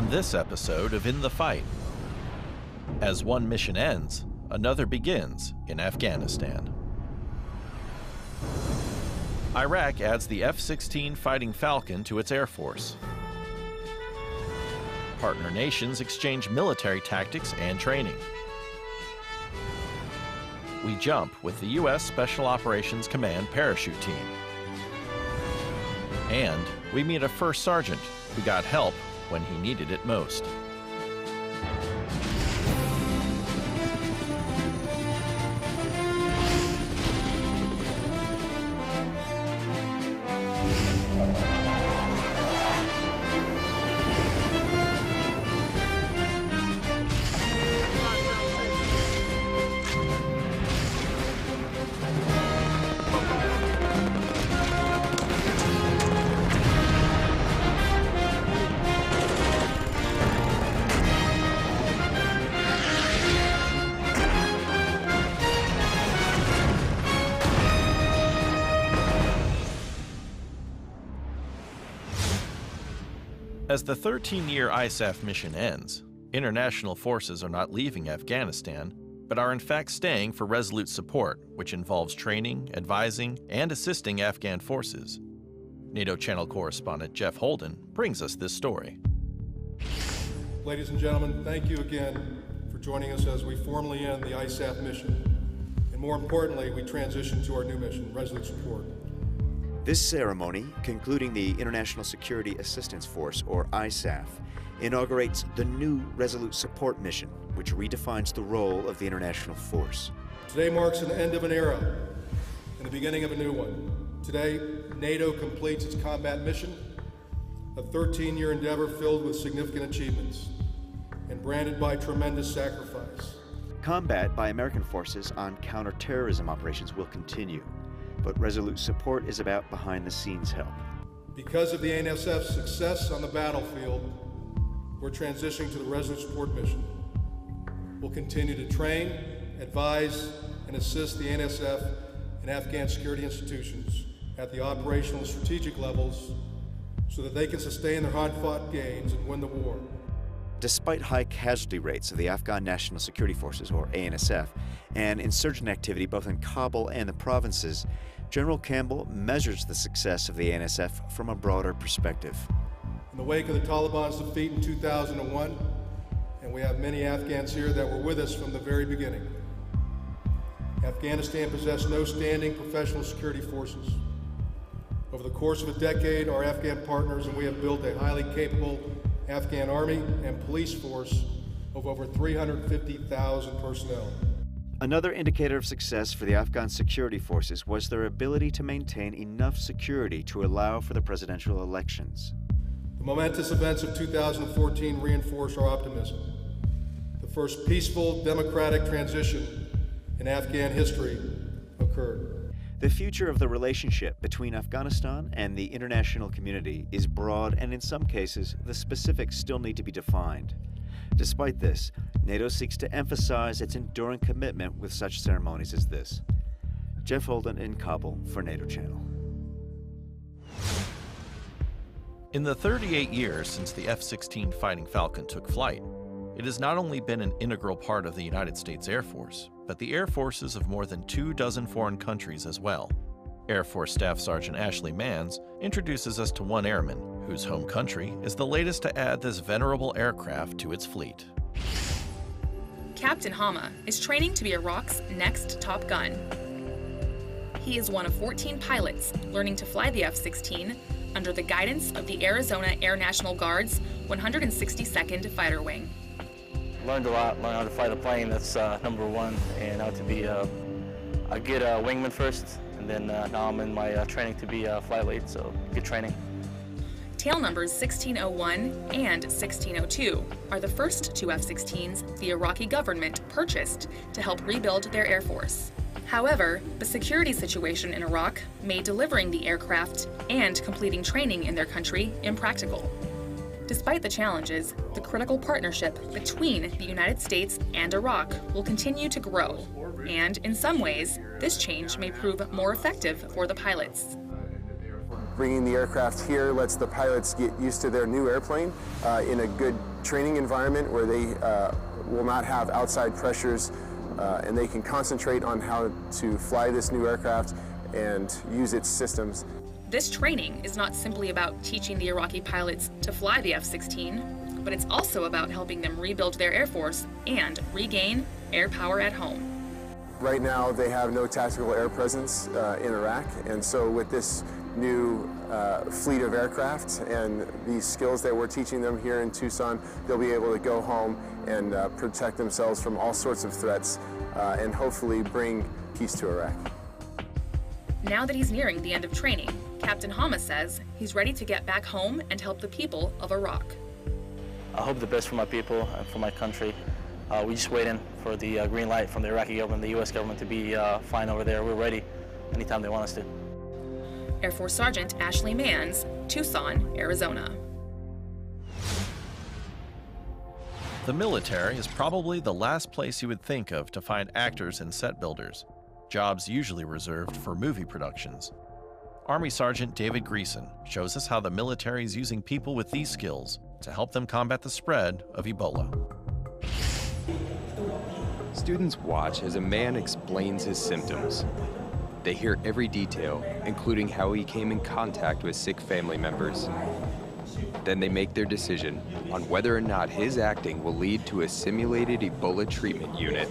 on this episode of In the Fight. As one mission ends, another begins in Afghanistan. Iraq adds the F-16 Fighting Falcon to its air force. Partner nations exchange military tactics and training. We jump with the U.S. Special Operations Command parachute team. And we meet a first sergeant who got help when he needed it most. As the 13-year ISAF mission ends, international forces are not leaving Afghanistan, but are in fact staying for Resolute support, which involves training, advising, and assisting Afghan forces. NATO Channel correspondent Jeff Holden brings us this story. Ladies and gentlemen, thank you again for joining us as we formally end the ISAF mission. And more importantly, we transition to our new mission, Resolute support. This ceremony, concluding the International Security Assistance Force, or ISAF, inaugurates the new Resolute Support Mission, which redefines the role of the international force. Today marks an end of an era and the beginning of a new one. Today, NATO completes its combat mission, a 13-year endeavor filled with significant achievements and branded by tremendous sacrifice. Combat by American forces on counterterrorism operations will continue, but Resolute support is about behind-the-scenes help. Because of the ANSF's success on the battlefield, we're transitioning to the Resolute support mission. We'll continue to train, advise, and assist the ANSF and Afghan security institutions at the operational and strategic levels so that they can sustain their hard-fought gains and win the war. Despite high casualty rates of the Afghan National Security Forces, or ANSF, and insurgent activity both in Kabul and the provinces, General Campbell measures the success of the ANSF from a broader perspective. In the wake of the Taliban's defeat in 2001, and we have many Afghans here that were with us from the very beginning, Afghanistan possessed no standing professional security forces. Over the course of a decade, our Afghan partners and we have built a highly capable Afghan army and police force of over 350,000 personnel. Another indicator of success for the Afghan security forces was their ability to maintain enough security to allow for the presidential elections. The momentous events of 2014 reinforce our optimism. The first peaceful, democratic transition in Afghan history occurred. The future of the relationship between Afghanistan and the international community is broad, and in some cases, the specifics still need to be defined. Despite this, NATO seeks to emphasize its enduring commitment with such ceremonies as this. Jeff Holden in Kabul for NATO Channel. In the 38 years since the F-16 Fighting Falcon took flight, it has not only been an integral part of the United States Air Force, but the air forces of more than 24 foreign countries as well. Air Force Staff Sergeant Ashley Manns introduces us to one airman whose home country is the latest to add this venerable aircraft to its fleet. Captain Hama is training to be Iraq's next Top Gun. He is one of 14 pilots learning to fly the F-16 under the guidance of the Arizona Air National Guard's 162nd Fighter Wing. Learned a lot, learned how to fly the plane, that's number one, and how to be a good wingman first, and then now I'm in my training to be a flight lead, so good training. Tail numbers 1601 and 1602 are the first two F-16s the Iraqi government purchased to help rebuild their air force. However, the security situation in Iraq made delivering the aircraft and completing training in their country impractical. Despite the challenges, the critical partnership between the United States and Iraq will continue to grow, and in some ways, this change may prove more effective for the pilots. Bringing the aircraft here lets the pilots get used to their new airplane in a good training environment where they will not have outside pressures, and they can concentrate on how to fly this new aircraft and use its systems. This training is not simply about teaching the Iraqi pilots to fly the F-16, but it's also about helping them rebuild their Air Force and regain air power at home. Right now, they have no tactical air presence in Iraq, and so with this new fleet of aircraft and these skills that we're teaching them here in Tucson, they'll be able to go home and protect themselves from all sorts of threats and hopefully bring peace to Iraq. Now that he's nearing the end of training, Captain Hama says he's ready to get back home and help the people of Iraq. I hope the best for my people and for my country. We're just waiting for the green light from the Iraqi government, the U.S. government to be fine over there. We're ready anytime they want us to. Air Force Sergeant Ashley Manns, Tucson, Arizona. The military is probably the last place you would think of to find actors and set builders, jobs usually reserved for movie productions. Army Sergeant David Greason shows us how the military is using people with these skills to help them combat the spread of Ebola. Students watch as a man explains his symptoms. They hear every detail, including how he came in contact with sick family members. Then they make their decision on whether or not his acting will lead to a simulated Ebola treatment unit.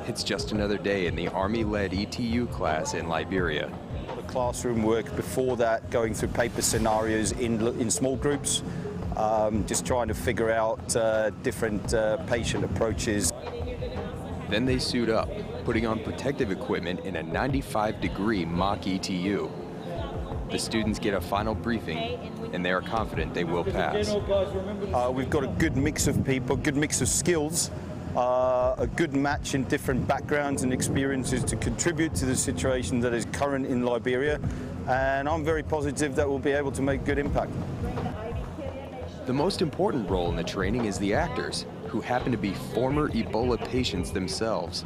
It's just another day in the Army-led ETU class in Liberia. The classroom work before that, going through paper scenarios in small groups, just trying to figure out different patient approaches. Then they suit up, putting on protective equipment in a 95-degree mock ETU. The students get a final briefing, and they are confident they will pass. We've got a good mix of people, good mix of skills, a good match in different backgrounds and experiences to contribute to the situation that is current in Liberia, and I'm very positive that we'll be able to make good impact. The most important role in the training is the actors, who happen to be former Ebola patients themselves.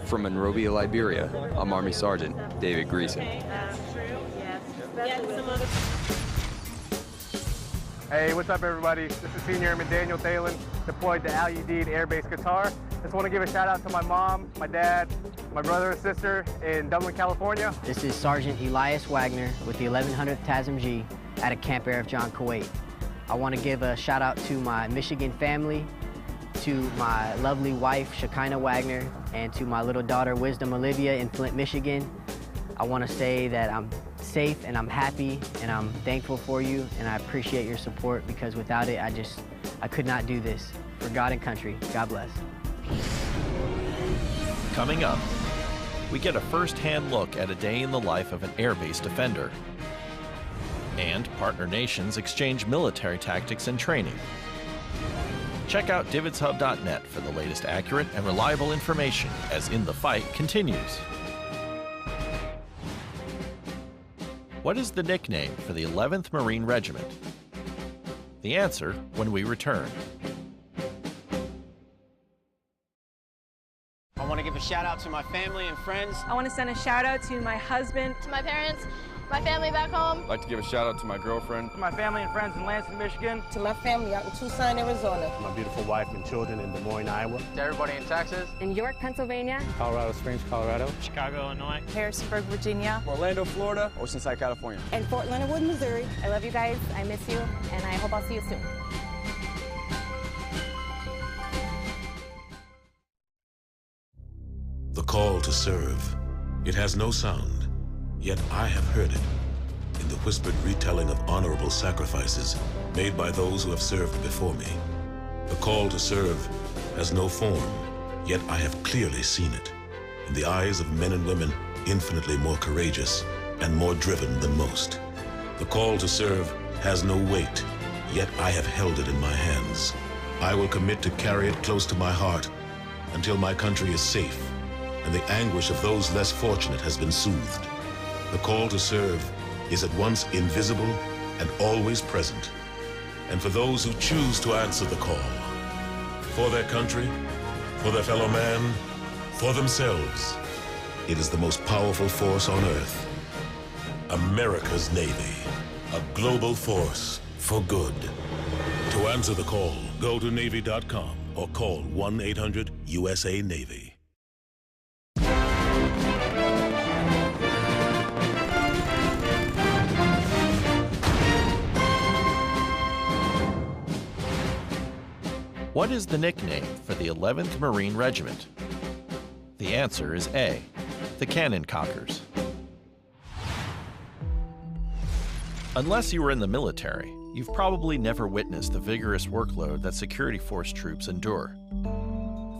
From Monrovia, Liberia, I'm Army Sergeant David Greason. Hey, what's up everybody? This is Senior Airman Daniel Thalen, deployed to Al Udeid Air Base, Qatar. Just want to give a shout out to my mom, my dad, my brother and sister in Dublin, California. This is Sergeant Elias Wagner with the 1100th TASMG at a Camp Air of John, Kuwait. I want to give a shout out to my Michigan family, to my lovely wife, Shekinah Wagner, and to my little daughter, Wisdom Olivia in Flint, Michigan. I want to say that I'm safe and I'm happy and I'm thankful for you, and I appreciate your support, because without it, I could not do this. For God and country, God bless. Coming up, we get a first-hand look at a day in the life of an air-based defender. And partner nations exchange military tactics and training. Check out DivitsHub.net for the latest accurate and reliable information as In the Fight continues. What is the nickname for the 11th Marine Regiment? The answer when we return. I want to give a shout out to my family and friends. I want to send a shout out to my husband, to my parents, my family back home. I'd like to give a shout out to my girlfriend. To my family and friends in Lansing, Michigan. To my family out in Tucson, Arizona. To my beautiful wife and children in Des Moines, Iowa. To everybody in Texas. In York, Pennsylvania. Colorado Springs, Colorado. Chicago, Illinois. Harrisburg, Virginia. Orlando, Florida. Oceanside, California. And Fort Leonard Wood, Missouri. I love you guys. I miss you. And I hope I'll see you soon. The call to serve. It has no sound, yet I have heard it in the whispered retelling of honorable sacrifices made by those who have served before me. The call to serve has no form, yet I have clearly seen it in the eyes of men and women infinitely more courageous and more driven than most. The call to serve has no weight, yet I have held it in my hands. I will commit to carry it close to my heart until my country is safe and the anguish of those less fortunate has been soothed. The call to serve is at once invisible and always present. And for those who choose to answer the call, for their country, for their fellow man, for themselves, it is the most powerful force on earth America's Navy. A global force for good. To answer the call, go to Navy.com or call 1-800-USA-NAVY. What is the nickname for the 11th Marine Regiment? The answer is A, the Cannon Cockers. Unless you were in the military, you've probably never witnessed the vigorous workload that security force troops endure.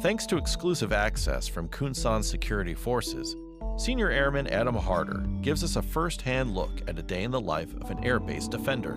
Thanks to exclusive access from Kunsan security forces, Senior Airman Adam Harder gives us a first-hand look at a day in the life of an air-base defender.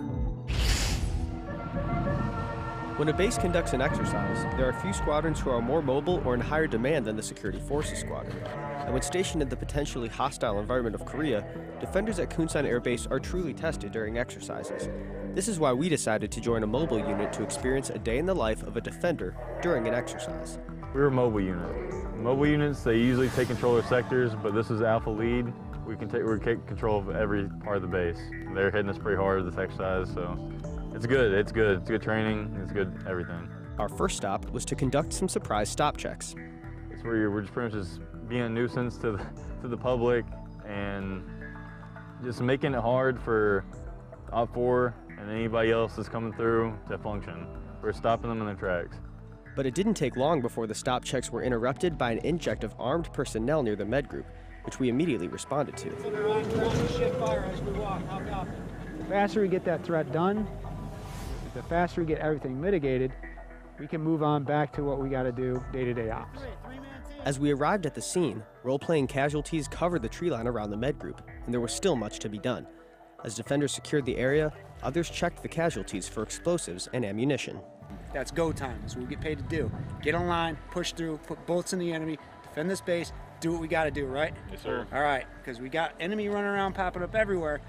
When a base conducts an exercise, there are a few squadrons who are more mobile or in higher demand than the security forces squadron. And when stationed in the potentially hostile environment of Korea, defenders at Kunsan Air Base are truly tested during exercises. This is why we decided to join a mobile unit to experience a day in the life of a defender during an exercise. We're a mobile unit. Mobile units, they usually take control of sectors, but this is Alpha Lead. We take control of every part of the base. They're hitting us pretty hard this exercise, so it's good. It's good training. It's good everything. Our first stop was to conduct some surprise stop checks. It's where we're just pretty much just being a nuisance to the public and just making it hard for Op 4 and anybody else that's coming through to function. We're stopping them in their tracks. But it didn't take long before the stop checks were interrupted by an inject of armed personnel near the med group, which we immediately responded to. The faster we get that threat done, the faster we get everything mitigated, we can move on back to what we got to do day-to-day ops. As we arrived at the scene, role-playing casualties covered the tree line around the med group, and there was still much to be done. As defenders secured the area, others checked the casualties for explosives and ammunition. That's go time. That's what we get paid to do. Get on line, push through, put bullets in the enemy, defend this base, do what we got to do, right? Yes, sir. All right, because we got enemy running around, popping up everywhere.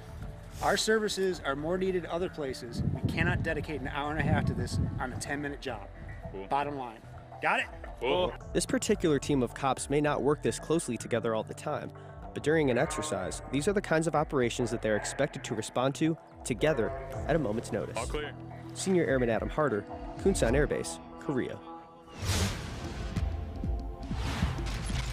Our services are more needed other places. We cannot dedicate an hour and a half to this on a 10-minute job. Cool. Bottom line. Got it? Cool. This particular team of cops may not work this closely together all the time, but during an exercise, these are the kinds of operations that they're expected to respond to together at a moment's notice. All clear. Senior Airman Adam Harder, Kunsan Air Base, Korea.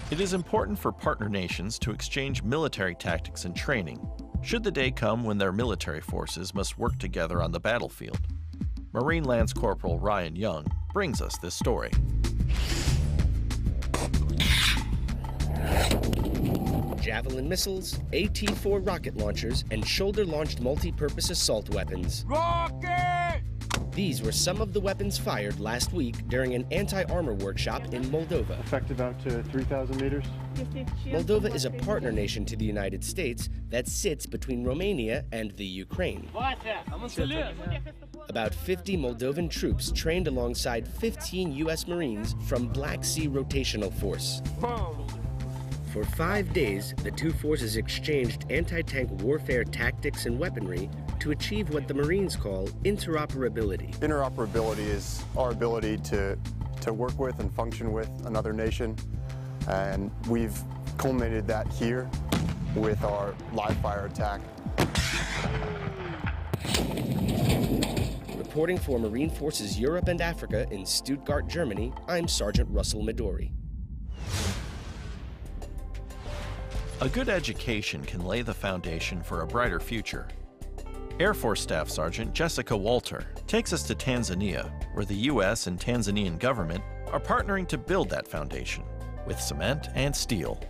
It is important for partner nations to exchange military tactics and training, should the day come when their military forces must work together on the battlefield. Marine Lance Corporal Ryan Young brings us this story. Javelin missiles, AT-4 rocket launchers, and shoulder-launched multi-purpose assault weapons. Rocket! These were some of the weapons fired last week during an anti-armor workshop in Moldova. Effective out to 3,000 meters. Moldova is a partner nation to the United States that sits between Romania and the Ukraine. About 50 Moldovan troops trained alongside 15 U.S. Marines from Black Sea Rotational Force. For 5 days, the two forces exchanged anti-tank warfare tactics and weaponry to achieve what the Marines call interoperability. Interoperability is our ability to work with and function with another nation, and we've culminated that here with our live fire attack. Reporting for Marine Forces Europe and Africa in Stuttgart, Germany, I'm Sergeant Russell Midori. A good education can lay the foundation for a brighter future. Air Force Staff Sergeant Jessica Walter takes us to Tanzania, where the U.S. and Tanzanian government are partnering to build that foundation with cement and steel.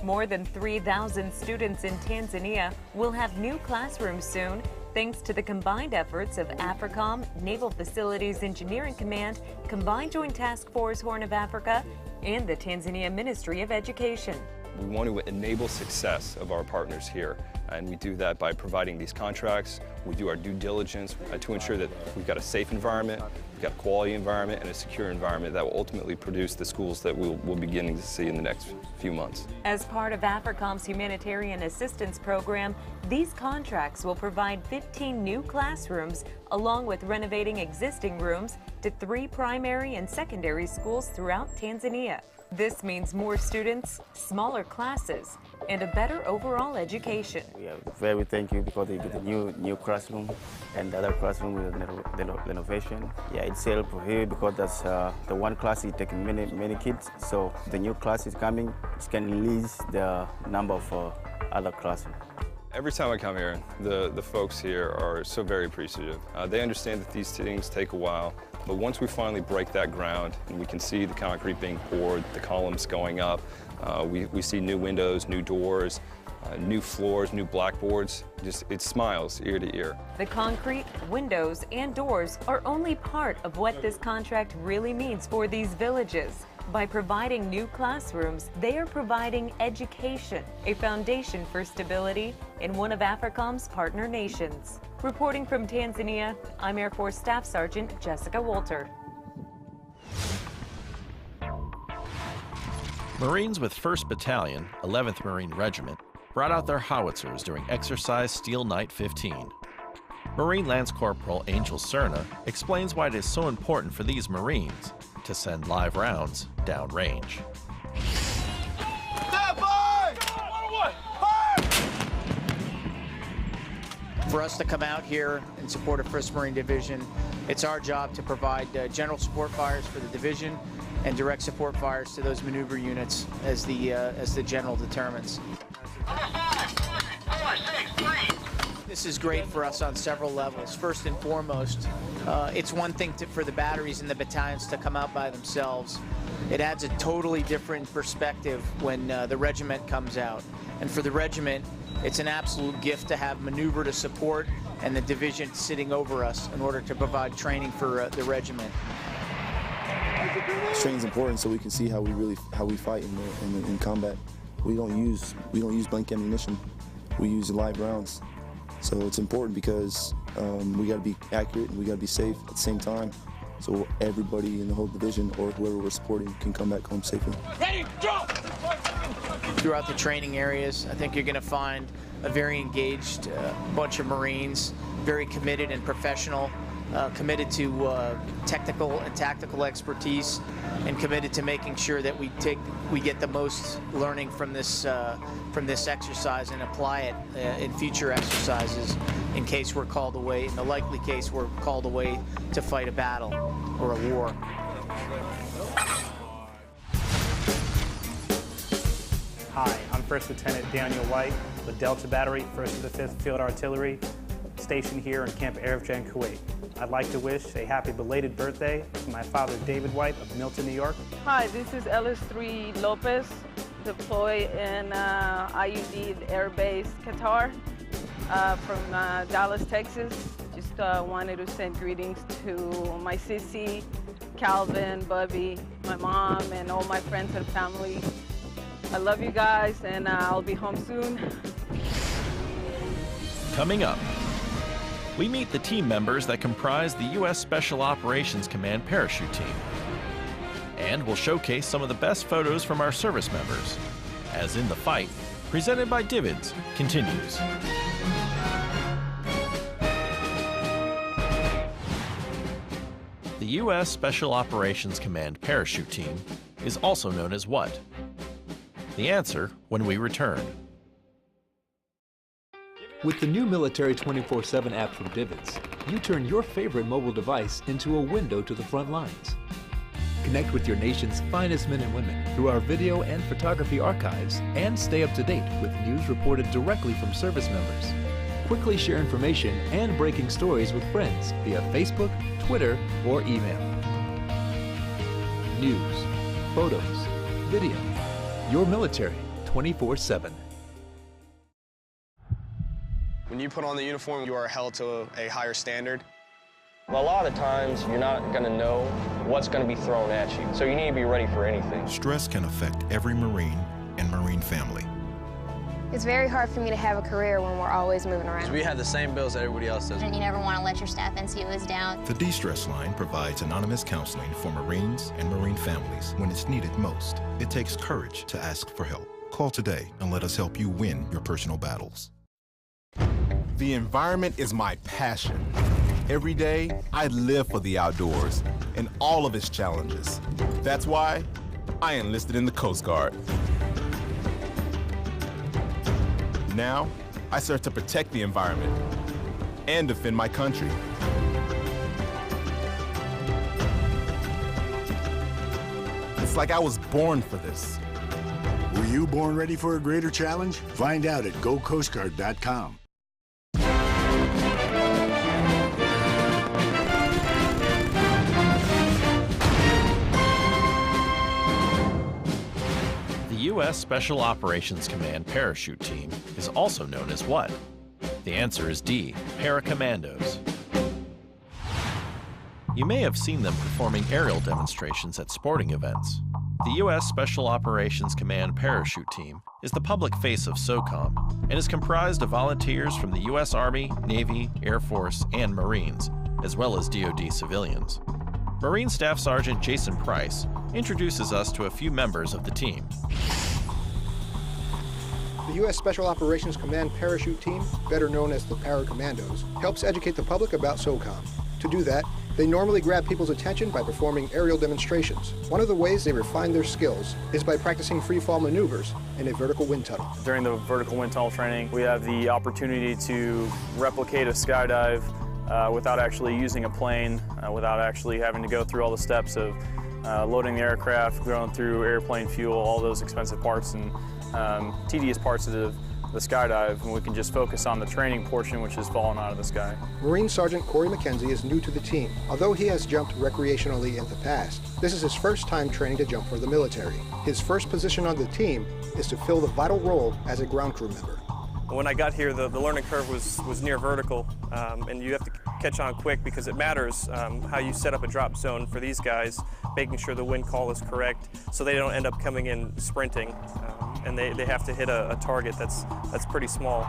More than 3,000 students in Tanzania will have new classrooms soon, thanks to the combined efforts of AFRICOM, Naval Facilities Engineering Command, Combined Joint Task Force Horn of Africa, and the Tanzania Ministry of Education. We want to enable success of our partners here, and we do that by providing these contracts. We do our due diligence to ensure that we've got a safe environment, we've got a quality environment, and a secure environment that will ultimately produce the schools that we'll be beginning to see in the next few months. As part of AFRICOM's humanitarian assistance program, these contracts will provide 15 new classrooms, along with renovating existing rooms, to 3 primary and secondary schools throughout Tanzania. This means more students, smaller classes, and a better overall education. We are very thankful because they get a new classroom and the other classroom with the renovation. Yeah, it's helpful here because that's the one class is taking many kids. So the new class is coming, it can release the number of other classes. Every time I come here, the folks here are so very appreciative. They understand that these things take a while, but once we finally break that ground and we can see the concrete being poured, the columns going up, we see new windows, new doors, new floors, new blackboards. It smiles ear to ear. The concrete, windows, and doors are only part of what this contract really means for these villages. By providing new classrooms, they are providing education, a foundation for stability in one of AFRICOM's partner nations. Reporting from Tanzania, I'm Air Force Staff Sergeant Jessica Walter. Marines with 1st Battalion, 11th Marine Regiment, brought out their howitzers during Exercise Steel Night 15. Marine Lance Corporal Angel Cerna explains why it is so important for these Marines to send live rounds downrange. For us to come out here in support of 1st Marine Division, it's our job to provide general support fires for the division and direct support fires to those maneuver units as the general determines. This is great for us on several levels. First and foremost, it's one thing for the batteries and the battalions to come out by themselves. It adds a totally different perspective when the regiment comes out. And for the regiment, it's an absolute gift to have maneuver to support and the division sitting over us in order to provide training for the regiment. Training's important so we can see how we fight in combat. We don't use blank ammunition. We use live rounds. So it's important because we got to be accurate and we got to be safe at the same time, so everybody in the whole division or whoever we're supporting can come back home safely. Ready, drop! Throughout the training areas, I think you're going to find a very engaged bunch of Marines, very committed and professional, committed to technical and tactical expertise, and committed to making sure that we get the most learning from this exercise and apply it in future exercises in case we're called away, in the likely case we're called away to fight a battle or a war. Hi, I'm First Lieutenant Daniel White with Delta Battery, 1st to the 5th Field Artillery, stationed here in Camp Arifjan, Kuwait. I'd like to wish a happy belated birthday to my father, David White of Milton, New York. Hi, this is LS3 Lopez, deployed in IUD Air Base, Qatar, from Dallas, Texas. Just wanted to send greetings to my sissy, Calvin, Bubby, my mom, and all my friends and family. I love you guys, and I'll be home soon. Coming up, we meet the team members that comprise the U.S. Special Operations Command parachute team. And we'll showcase some of the best photos from our service members, as In the Fight, presented by Dividends, continues. The U.S. Special Operations Command parachute team is also known as what? The answer when we return. With the new Military 24/7 app from Dividends, you turn your favorite mobile device into a window to the front lines. Connect with your nation's finest men and women through our video and photography archives and stay up to date with news reported directly from service members. Quickly share information and breaking stories with friends via Facebook, Twitter, or email. News, photos, video. Your military 24/7. When you put on the uniform, you are held to a higher standard. A lot of times, you're not going to know what's going to be thrown at you, so you need to be ready for anything. Stress can affect every Marine and Marine family. It's very hard for me to have a career when we're always moving around. We have the same bills that everybody else does. And you never want to let your staff NCOs down. The De-Stress Line provides anonymous counseling for Marines and Marine families when it's needed most. It takes courage to ask for help. Call today and let us help you win your personal battles. The environment is my passion. Every day, I live for the outdoors and all of its challenges. That's why I enlisted in the Coast Guard. Now, I serve to protect the environment and defend my country. It's like I was born for this. Were you born ready for a greater challenge? Find out at gocoastguard.com. The U.S. Special Operations Command Parachute Team is also known as what? The answer is D, Paracommandos. You may have seen them performing aerial demonstrations at sporting events. The U.S. Special Operations Command Parachute Team is the public face of SOCOM and is comprised of volunteers from the U.S. Army, Navy, Air Force, and Marines, as well as DoD civilians. Marine Staff Sergeant Jason Price introduces us to a few members of the team. The U.S. Special Operations Command Parachute Team, better known as the Paracommandos, helps educate the public about SOCOM. To do that, they normally grab people's attention by performing aerial demonstrations. One of the ways they refine their skills is by practicing free-fall maneuvers in a vertical wind tunnel. During the vertical wind tunnel training, we have the opportunity to replicate a skydive without actually using a plane, without actually having to go through all the steps of loading the aircraft, going through airplane fuel, all those expensive parts and tedious parts of the skydive, and we can just focus on the training portion, which is falling out of the sky. Marine Sergeant Corey McKenzie is new to the team, although he has jumped recreationally in the past. This is his first time training to jump for the military. His first position on the team is to fill the vital role as a ground crew member. When I got here, the learning curve was near vertical, and you have to catch on quick because it matters how you set up a drop zone for these guys, making sure the wind call is correct so they don't end up coming in sprinting, and they have to hit a target that's pretty small.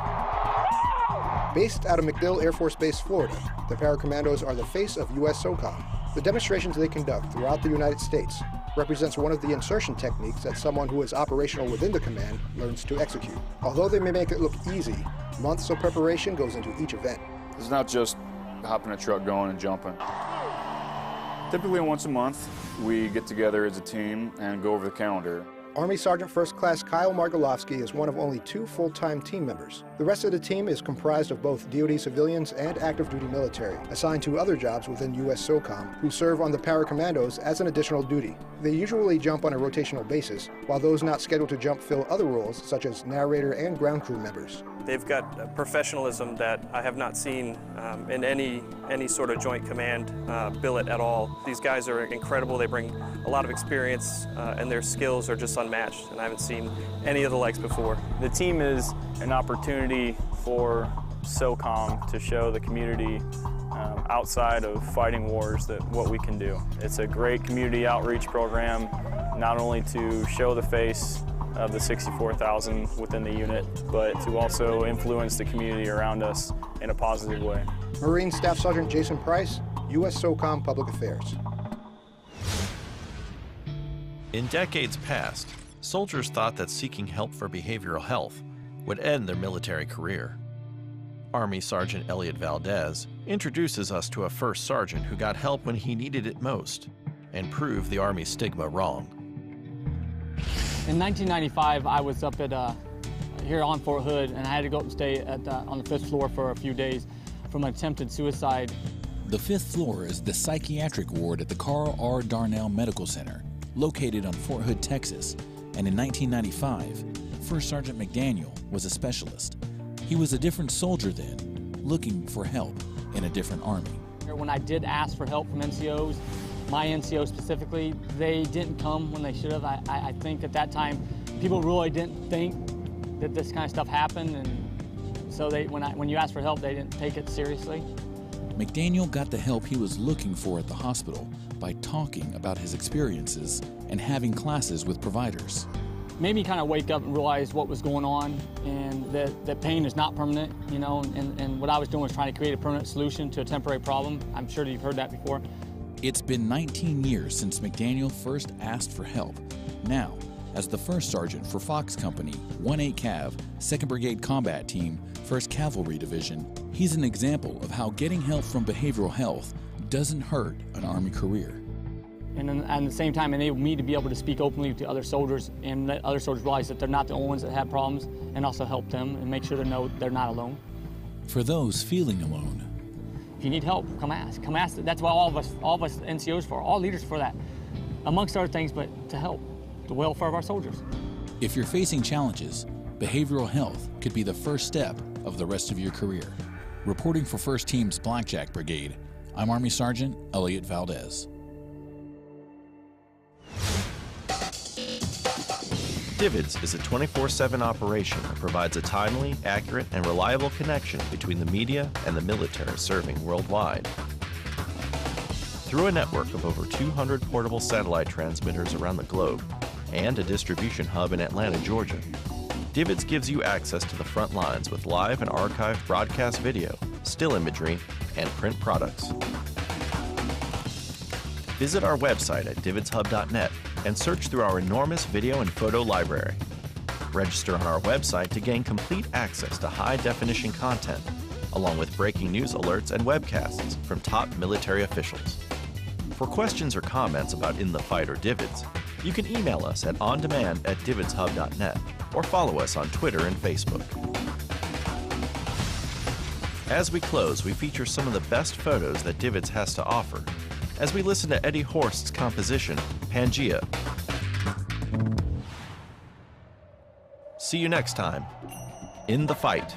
Based out of MacDill Air Force Base, Florida, the Paracommandos are the face of U.S. SOCOM. The demonstrations they conduct throughout the United States represents one of the insertion techniques that someone who is operational within the command learns to execute. Although they may make it look easy, months of preparation goes into each event. It's not just hopping a truck going and jumping. Typically once a month, we get together as a team and go over the calendar. Army Sergeant First Class Kyle Margolovsky is one of only 2 full-time team members. The rest of the team is comprised of both DoD civilians and active duty military, assigned to other jobs within U.S. SOCOM, who serve on the Paracommandos as an additional duty. They usually jump on a rotational basis, while those not scheduled to jump fill other roles, such as narrator and ground crew members. They've got a professionalism that I have not seen in any sort of joint command billet at all. These guys are incredible. They bring a lot of experience, and their skills are just unmatched, and I haven't seen any of the likes before. The team is an opportunity for SOCOM to show the community outside of fighting wars that what we can do. It's a great community outreach program, not only to show the face of the 64,000 within the unit, but to also influence the community around us in a positive way. Marine Staff Sergeant Jason Price, U.S. SOCOM Public Affairs. In decades past, soldiers thought that seeking help for behavioral health would end their military career. Army Sergeant Elliot Valdez introduces us to a first sergeant who got help when he needed it most and proved the Army stigma wrong. In 1995, I was up at here on Fort Hood, and I had to go up and stay on the 5th floor for a few days from an attempted suicide. The 5th floor is the psychiatric ward at the Carl R. Darnell Medical Center, located on Fort Hood, Texas, and in 1995, First Sergeant McDaniel was a specialist. He was a different soldier then, looking for help in a different army. When I did ask for help from NCOs, my NCO specifically, they didn't come when they should have. I think at that time, people really didn't think that this kind of stuff happened, and so when you asked for help, they didn't take it seriously. McDaniel got the help he was looking for at the hospital by talking about his experiences and having classes with providers. Made me kind of wake up and realize what was going on, and that pain is not permanent, you know, and what I was doing was trying to create a permanent solution to a temporary problem. I'm sure that you've heard that before. It's been 19 years since McDaniel first asked for help. Now, as the first sergeant for Fox Company, 1-8 Cav, 2nd Brigade Combat Team, 1st Cavalry Division, he's an example of how getting help from behavioral health doesn't hurt an Army career. And at the same time enable me to be able to speak openly to other soldiers and let other soldiers realize that they're not the only ones that have problems, and also help them and make sure they know they're not alone. For those feeling alone, if you need help, come ask. Come ask. That's what all of us NCOs for, all leaders for that, amongst other things, but to help the welfare of our soldiers. if you're facing challenges, behavioral health could be the first step of the rest of your career. Reporting for 1st Team's Blackjack Brigade, I'm Army Sergeant Elliot Valdez. DIVIDS is a 24/7 operation that provides a timely, accurate, and reliable connection between the media and the military serving worldwide. Through a network of over 200 portable satellite transmitters around the globe and a distribution hub in Atlanta, Georgia, DIVIDS gives you access to the front lines with live and archived broadcast video, still imagery, and print products. Visit our website at dividshub.net and search through our enormous video and photo library. Register on our website to gain complete access to high-definition content, along with breaking news alerts and webcasts from top military officials. For questions or comments about In the Fight or DIVIDS, you can email us at ondemand@dividshub.net or follow us on Twitter and Facebook. As we close, we feature some of the best photos that DIVIDS has to offer, as we listen to Eddie Horst's composition, Pangea. See you next time, In the Fight.